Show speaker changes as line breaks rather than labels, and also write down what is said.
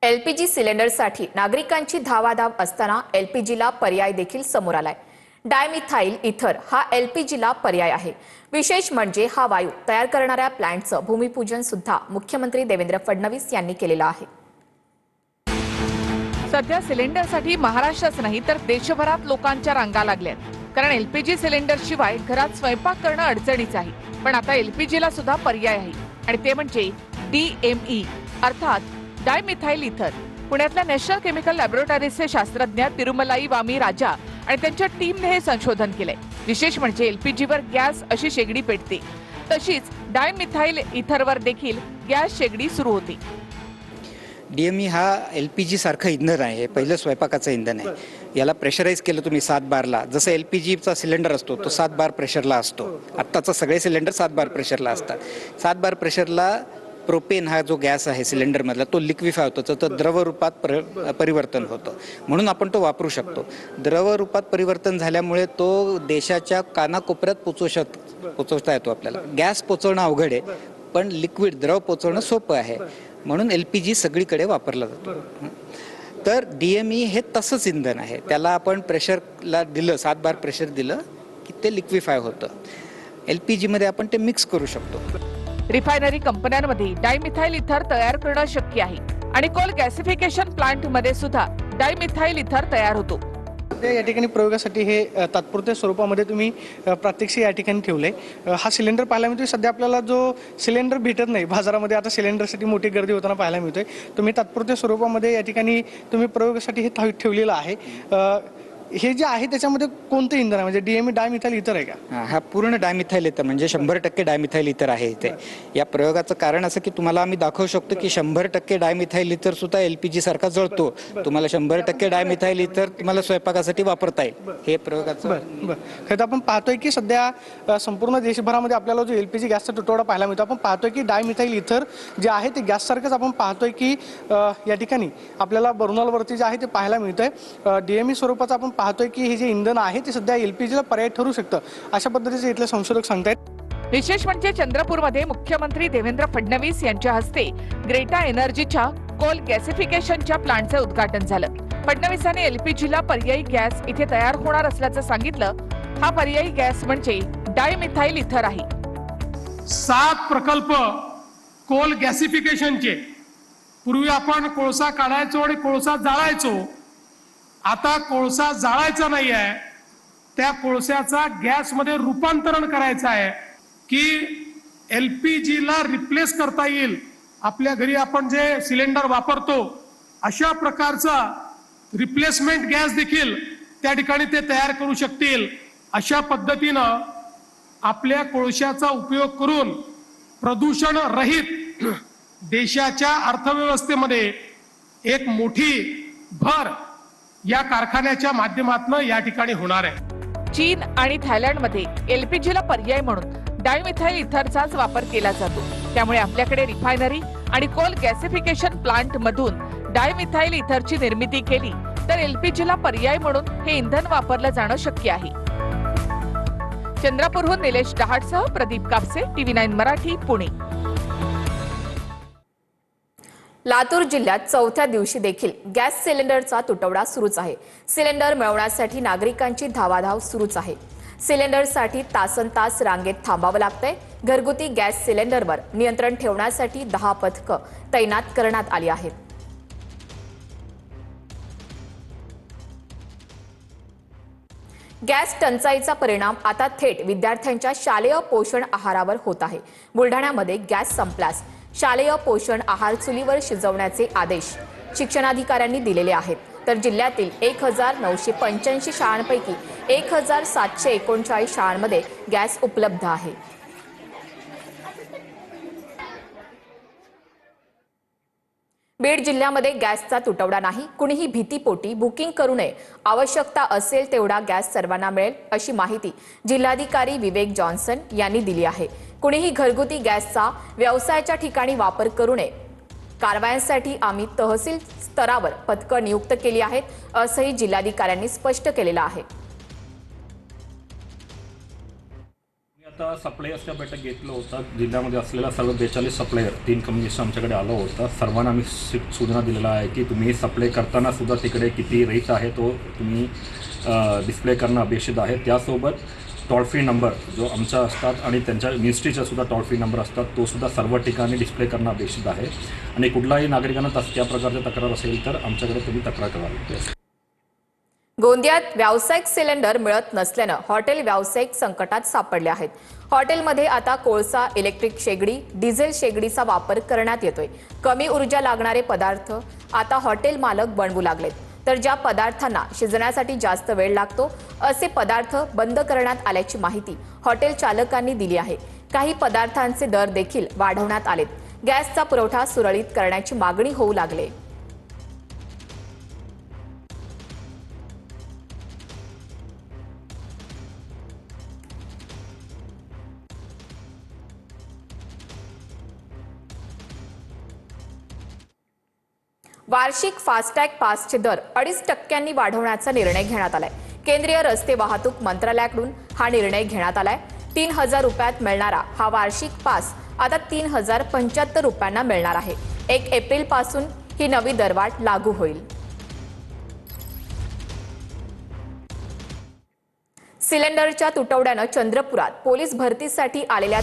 LPG सिलेंडरसाठी नागरिकांची धावाधाव असताना एलपीजीला पर्याय देखील समोर आलाय। डायमिथाइल इथर हा एलपीजीला पर्याय आहे। विशेष म्हणजे हा वायू तयार करणाऱ्या प्लांटचं भूमिपूजन सुद्धा मुख्यमंत्री देवेंद्र फडणवीस यांनी केलेलं आहे।
सध्या सिलेंडरसाठी महाराष्ट्रात नाही तर देशभरात लोकांच्या रांगा लागल्यात, कारण एलपीजी सिलेंडर शिवाय घरात स्वयंपाक करणं अडचणीचं आहे। पण आता एलपीजीला सुद्धा पर्याय आहे आणि ते म्हणजे डीएमई अर्थात डायमिथाइल इथर। पुण्यातल्या नॅशनल केमिकल लॅबोरेटरीजचे शास्त्रज्ञ तिरुमलाई वामी राजा आणि त्यांच्या टीमने हे संशोधन केलंय। विशेष म्हणजे एलपीजीवर गॅस अशी शेगडी पेटते, तशीच डायमिथाइल इथरवर देखील गॅस शेगडी सुरू होते।
डीएमई हा एलपीजी सारखं इंधन आहे, पहिलं स्वयंपाकाचं इंधन आहे। याला प्रेशराईज केलं तुम्ही 7 बारला, जसं एलपीजीचा सिलेंडर असतो तो 7 बार प्रेशरला असतो। आत्ताचं सगळे सिलेंडर 7 बार प्रेशरला असतात। 7 बार प्रेशरला प्रोपेन हा जो गॅस आहे सिलेंडरमधला तो लिक्विफाय होतो, तर द्रव रूपात परिवर्तन होतं, म्हणून आपण तो वापरू शकतो। द्रव रूपात परिवर्तन झाल्यामुळे तो देशाच्या कानाकोपऱ्यात पोचवता येतो आपल्याला। गॅस पोचवणं अवघड आहे, पण लिक्विड द्रव पोचवणं सोपं आहे, म्हणून एलपीजी सगळीकडे वापरला जातो। तर डीएमई हे तसंच इंधन आहे, त्याला आपण प्रेशरला दिलं, 7 बार प्रेशर दिलं की ते लिक्विफाय होतं। एलपीजीमध्ये आपण ते मिक्स करू शकतो।
रिफायनरी कंपन्यांमध्ये डायमिथाइल इथर तयार करणं शक्य आहे आणि कोल गॅसिफिकेशन प्लांट मध्ये सुद्धा डायमिथाइल इथर तयार होतो।
या ठिकाणी प्रयोगासाठी हे तात्पुरत्या स्वरूपामध्ये तुम्ही प्रात्यक्षिक या ठिकाणी ठेवले। हा सिलेंडर पाहायला मिळतोय। सध्या आपल्याला जो सिलेंडर भेटत नाही बाजारामध्ये, आता सिलेंडरसाठी मोठी गर्दी होताना पाहायला मिळतोय। तुम्ही तात्पुरत्या स्वरूपामध्ये या ठिकाणी तुम्ही प्रयोगासाठी हे ठेवलेलं आहे। हे जे आहे त्याच्यामध्ये कोणतं इंधन आहे, म्हणजे डीएमई डायमिथाइल इथर आहे का?
हा पूर्ण डायमिथाइल इथर म्हणजे 100% डायमिथाइल इथर आहे इथे। या प्रयोगाचं कारण असं की तुम्हाला आम्ही दाखवू शकतो की 100% डायमिथाइल इथर सुद्धा एलपीजी सारखा जळतो। तुम्हाला 100% डायमिथाइल इथर तुम्हाला स्वयंपाकासाठी वापरता येईल, हे प्रयोगाचं।
खरं आपण पाहतोय की सध्या संपूर्ण देशभरामध्ये आपल्याला जो एलपीजी गॅसचा तुटवडा पाहायला मिळतो, आपण पाहतोय की डायमिथाइल इथर जे आहे ते गॅस सारखंच आपण पाहतोय की या ठिकाणी आपल्याला बर्नलवरती जे आहे ते पाहायला मिळतंय। डीएमई स्वरूपाचं आपण पाहतोय की हे जे इंधन आहे ते सध्या एलपीजीला पर्याय ठरू शकतं, अशा पद्धतीचे इथले संशोधक सांगतायत।
विशेष म्हणजे चंद्रपूरमध्ये मुख्यमंत्री देवेंद्र फडणवीस यांच्या हस्ते ग्रेटा एनर्जीच्या कोल गॅसिफिकेशनच्या प्लांटचे उद्घाटन झालं। फडणवीसांनी एलपीजीला पर्यायी गॅस इथे तयार होणार असल्याचं सांगितलं। हा पर्यायी गॅस म्हणजे डायमिथाइल इथर आहे।
7 प्रकल्प कोल गॅसिफिकेशनचे। पूर्वी आपण कोळसा काढायचो आणि कोळसा जाळायचो, आता कोळसा जाळायचा नाही आहे, त्या कोळशाचा गॅसमध्ये रूपांतरण करायचं आहे की एलपीजीला रिप्लेस करता येईल। आपल्या घरी आपण जे सिलेंडर वापरतो अशा प्रकारचा रिप्लेसमेंट गॅस देखील त्या ठिकाणी ते तयार करू शकतील। अशा पद्धतीनं आपल्या कोळशाचा उपयोग करून प्रदूषण रहित देशाच्या अर्थव्यवस्थेमध्ये एक मोठी भर या कारखान्याच्या माध्यमातून या ठिकाणी होणार आहे।
चीन आणि थायलंडमध्ये एलपीजीला पर्याय म्हणून डायमिथाइल इथरचाच वापर केला जातो, त्यामुळे आपल्याकडे रिफायनरी आणि कोल गॅसिफिकेशन प्लांट मधून डायमिथाइल इथरची निर्मिती केली तर एलपीजीला पर्याय म्हणून हे इंधन वापरलं जाणं शक्य आहे। चंद्रपूरहून निलेश डहाटसह प्रदीप कापसे, TV9 मराठी, पुणे।
लातूर जिल्ह्यात 4थ्या दिवशी देखील गॅस सिलेंडरचा तुटवडा सुरूच आहे। सिलेंडर मिळवण्यासाठी नागरिकांची धावाधाव सुरूच आहे। सिलेंडरसाठी तासनतास रांगेत थांबावं लागतंय। घरगुती गॅस सिलेंडरवर नियंत्रण ठेवण्यासाठी 10 पथकं तैनात करण्यात आली आहेत। गॅस टंचाईचा परिणाम आता थेट विद्यार्थ्यांच्या शालेय पोषण आहारावर होत आहे। बुलढाण्यामध्ये गॅस संपल्यास शालेय पोषण आहार चुलीवर शिजवण्याचे आदेश शिक्षणाधिकाऱ्यांनी दिलेले आहेत, तर जिल्ह्यातील 1985 शाळांपैकी 1739 शाळांमध्ये गॅस उपलब्ध आहे। बीड जिल्ह्यामध्ये गॅसचा तुटवडा नाही, कुणीही भीतीपोटी बुकिंग करू नये। आवश्यकता असेल तेवढा गॅस सर्वांना मिळेल अशी माहिती जिल्हाधिकारी विवेक जॉन्सन यांनी दिली आहे। कुणीही घरगुती गॅसचा व्यवसायाच्या ठिकाणी वापर करू नये। कारवायांसाठी आम्ही तहसील स्तरावर पथकं नियुक्त केली आहेत, असंही जिल्हाधिकाऱ्यांनी स्पष्ट केलेलं आहे।
आता सप्लायर्सच्या बैठक घेतलं होतं. जिल्ह्यामध्ये असलेल्या सर्व 42 सप्लायर 3 कंपनीचं आमच्याकडे आलं होतं. सर्वांना आम्ही सूचना दिलेला आहे की तुम्ही सप्लाय करताना सुद्धा तिकडे किती रेट आहे तो तुम्ही डिस्प्ले करणं अपेक्षित आहे. त्यासोबत टोल फ्री नंबर जो आमचा असतात आणि त्यांच्या मिनिस्ट्रीचा सुद्धा टोल फ्री नंबर असतात तो सुद्धा सर्व ठिकाणी डिस्प्ले करणं अपेक्षित आहे. आणि कुठलाही नागरिकांना त्या प्रकारची तक्रार असेल तर आमच्याकडे तुम्ही तक्रार करावी.
गोंदियात व्यावसायिक सिलेंडर मिळत नसल्यानं हॉटेल व्यावसायिक संकटात सापडले आहेत. हॉटेलमध्ये आता कोळसा, इलेक्ट्रिक शेगडी, डिझेल शेगडीचा वापर करण्यात येतोय. कमी ऊर्जा लागणारे पदार्थ आता हॉटेल मालक बनवू लागलेत. तर ज्या पदार्थांना शिजण्यासाठी जास्त वेळ लागतो असे पदार्थ बंद करण्यात आल्याची माहिती हॉटेल चालकांनी दिली आहे. काही पदार्थांचे दर देखील वाढवण्यात आलेत. गॅसचा पुरवठा सुरळीत करण्याची मागणी होऊ लागली. वार्षिक फास्टॅग पासचे दर 2.5% वाढवण्याचा निर्णय घेण्यात आलाय. केंद्रीय रस्ते वाहतूक मंत्रालयाकडून हा निर्णय घेण्यात आलाय. 3,000 रुपयात मिळणारा हा वार्षिक पास आता 3,075 रुपयांना मिळणार आहे. 1 एप्रिल पासून ही नवी दरवाढ लागू होईल. सिलेंडरच्या तुटवड्यानं चंद्रपुरात पोलीस भरतीसाठी आलेल्या